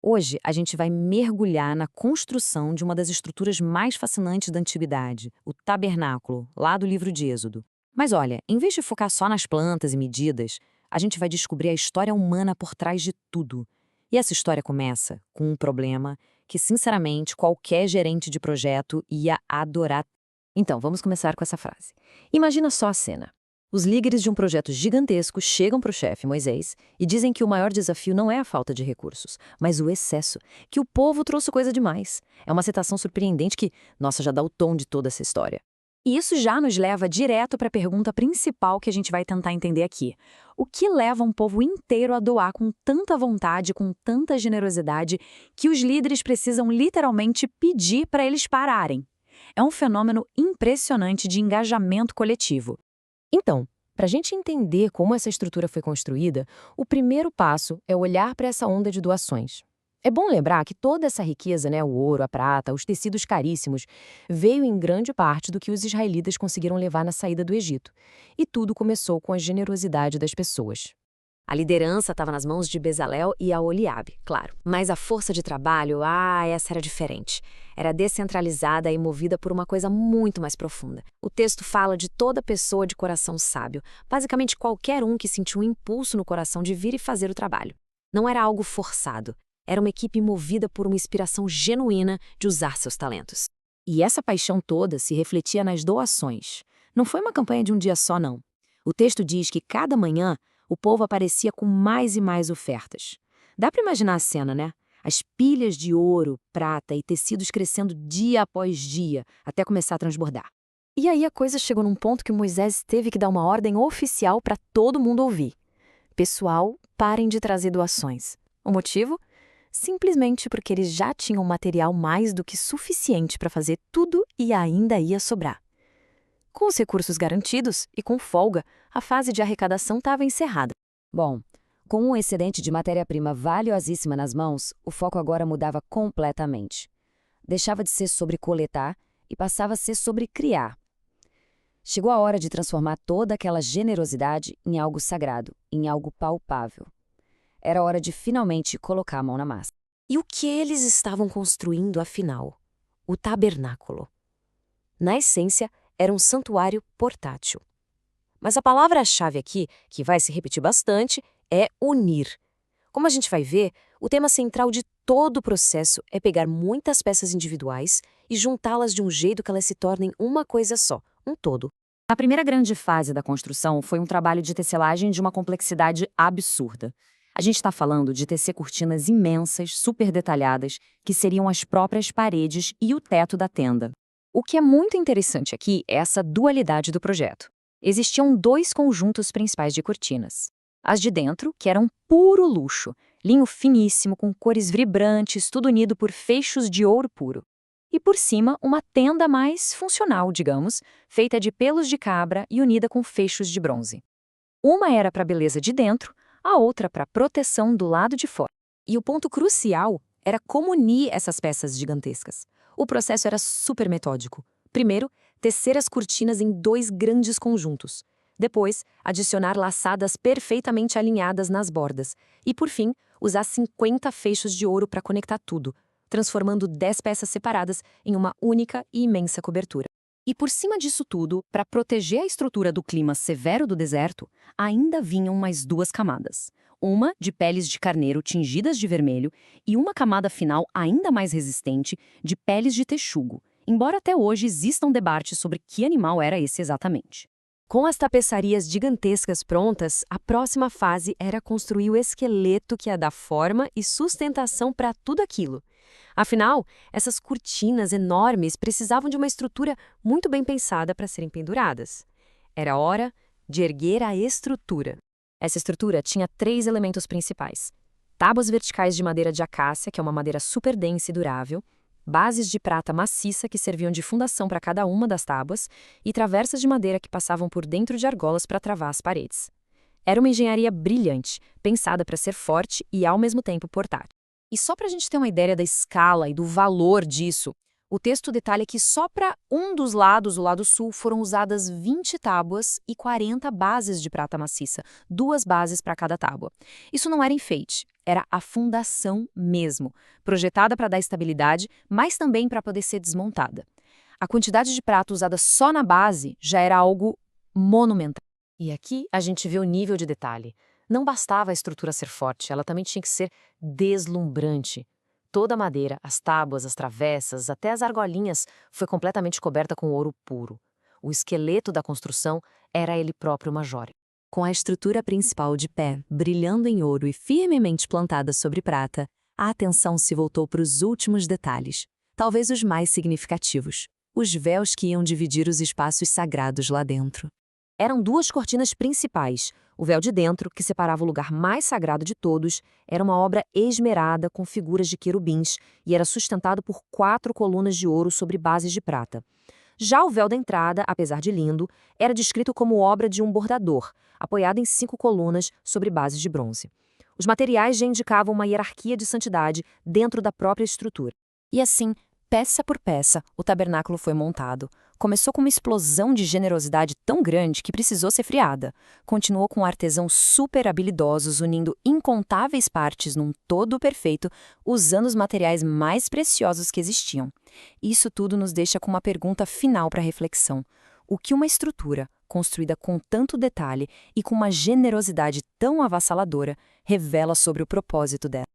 Hoje, a gente vai mergulhar na construção de uma das estruturas mais fascinantes da antiguidade, o tabernáculo, lá do livro de Êxodo. Mas olha, em vez de focar só nas plantas e medidas, a gente vai descobrir a história humana por trás de tudo. E essa história começa com um problema que, sinceramente, qualquer gerente de projeto ia adorar. Então, vamos começar com essa frase. Imagina só a cena. Os líderes de um projeto gigantesco chegam para o chefe Moisés e dizem que o maior desafio não é a falta de recursos, mas o excesso, que o povo trouxe coisa demais. É uma citação surpreendente que, nossa, já dá o tom de toda essa história. E isso já nos leva direto para a pergunta principal que a gente vai tentar entender aqui. O que leva um povo inteiro a doar com tanta vontade, com tanta generosidade, que os líderes precisam literalmente pedir para eles pararem? É um fenômeno impressionante de engajamento coletivo. Então, para a gente entender como essa estrutura foi construída, o primeiro passo é olhar para essa onda de doações. É bom lembrar que toda essa riqueza, o ouro, a prata, os tecidos caríssimos, veio em grande parte do que os israelitas conseguiram levar na saída do Egito. E tudo começou com a generosidade das pessoas. A liderança estava nas mãos de Bezalel e Aholiabe, claro. Mas a força de trabalho, essa era diferente. Era descentralizada e movida por uma coisa muito mais profunda. O texto fala de toda pessoa de coração sábio, basicamente qualquer um que sentiu um impulso no coração de vir e fazer o trabalho. Não era algo forçado. Era uma equipe movida por uma inspiração genuína de usar seus talentos. E essa paixão toda se refletia nas doações. Não foi uma campanha de um dia só, não. O texto diz que cada manhã o povo aparecia com mais e mais ofertas. Dá para imaginar a cena, né? As pilhas de ouro, prata e tecidos crescendo dia após dia, até começar a transbordar. E aí a coisa chegou num ponto que Moisés teve que dar uma ordem oficial para todo mundo ouvir. Pessoal, parem de trazer doações. O motivo? Simplesmente porque eles já tinham material mais do que suficiente para fazer tudo e ainda ia sobrar. Com os recursos garantidos e com folga, a fase de arrecadação estava encerrada. Bom, com um excedente de matéria-prima valiosíssima nas mãos, o foco agora mudava completamente. Deixava de ser sobre coletar e passava a ser sobre criar. Chegou a hora de transformar toda aquela generosidade em algo sagrado, em algo palpável. Era hora de finalmente colocar a mão na massa. E o que eles estavam construindo, afinal? O tabernáculo. Na essência, era um santuário portátil. Mas a palavra-chave aqui, que vai se repetir bastante, é unir. Como a gente vai ver, o tema central de todo o processo é pegar muitas peças individuais e juntá-las de um jeito que elas se tornem uma coisa só, um todo. A primeira grande fase da construção foi um trabalho de tecelagem de uma complexidade absurda. A gente está falando de tecer cortinas imensas, super detalhadas, que seriam as próprias paredes e o teto da tenda. O que é muito interessante aqui é essa dualidade do projeto. Existiam dois conjuntos principais de cortinas. As de dentro, que eram puro luxo, linho finíssimo com cores vibrantes, tudo unido por fechos de ouro puro. E por cima, uma tenda mais funcional, digamos, feita de pelos de cabra e unida com fechos de bronze. Uma era para a beleza de dentro, a outra para a proteção do lado de fora. E o ponto crucial era como unir essas peças gigantescas. O processo era super metódico. Primeiro, tecer as cortinas em dois grandes conjuntos. Depois, adicionar laçadas perfeitamente alinhadas nas bordas. E, por fim, usar 50 fechos de ouro para conectar tudo, transformando 10 peças separadas em uma única e imensa cobertura. E por cima disso tudo, para proteger a estrutura do clima severo do deserto, ainda vinham mais duas camadas. Uma de peles de carneiro tingidas de vermelho e uma camada final ainda mais resistente de peles de texugo, embora até hoje existam debates sobre que animal era esse exatamente. Com as tapeçarias gigantescas prontas, a próxima fase era construir o esqueleto que ia dar forma e sustentação para tudo aquilo. Afinal, essas cortinas enormes precisavam de uma estrutura muito bem pensada para serem penduradas. Era hora de erguer a estrutura. Essa estrutura tinha 3 elementos principais: tábuas verticais de madeira de acácia, que é uma madeira super densa e durável, bases de prata maciça que serviam de fundação para cada uma das tábuas e traversas de madeira que passavam por dentro de argolas para travar as paredes. Era uma engenharia brilhante, pensada para ser forte e ao mesmo tempo portátil. E só para a gente ter uma ideia da escala e do valor disso, o texto detalha que só para um dos lados, o lado sul, foram usadas 20 tábuas e 40 bases de prata maciça, 2 bases para cada tábua. Isso não era enfeite, era a fundação mesmo, projetada para dar estabilidade, mas também para poder ser desmontada. A quantidade de prata usada só na base já era algo monumental. E aqui a gente vê o nível de detalhe. Não bastava a estrutura ser forte, ela também tinha que ser deslumbrante. Toda a madeira, as tábuas, as travessas, até as argolinhas, foi completamente coberta com ouro puro. O esqueleto da construção era ele próprio uma jóia. Com a estrutura principal de pé, brilhando em ouro e firmemente plantada sobre prata, a atenção se voltou para os últimos detalhes, talvez os mais significativos, os véus que iam dividir os espaços sagrados lá dentro. Eram duas cortinas principais. O véu de dentro, que separava o lugar mais sagrado de todos, era uma obra esmerada com figuras de querubins e era sustentado por 4 colunas de ouro sobre bases de prata. Já o véu da entrada, apesar de lindo, era descrito como obra de um bordador, apoiado em 5 colunas sobre bases de bronze. Os materiais já indicavam uma hierarquia de santidade dentro da própria estrutura. E assim, peça por peça, o tabernáculo foi montado. Começou com uma explosão de generosidade tão grande que precisou ser friada. Continuou com artesãos super habilidosos unindo incontáveis partes num todo perfeito, usando os materiais mais preciosos que existiam. Isso tudo nos deixa com uma pergunta final para reflexão. O que uma estrutura, construída com tanto detalhe e com uma generosidade tão avassaladora, revela sobre o propósito dela?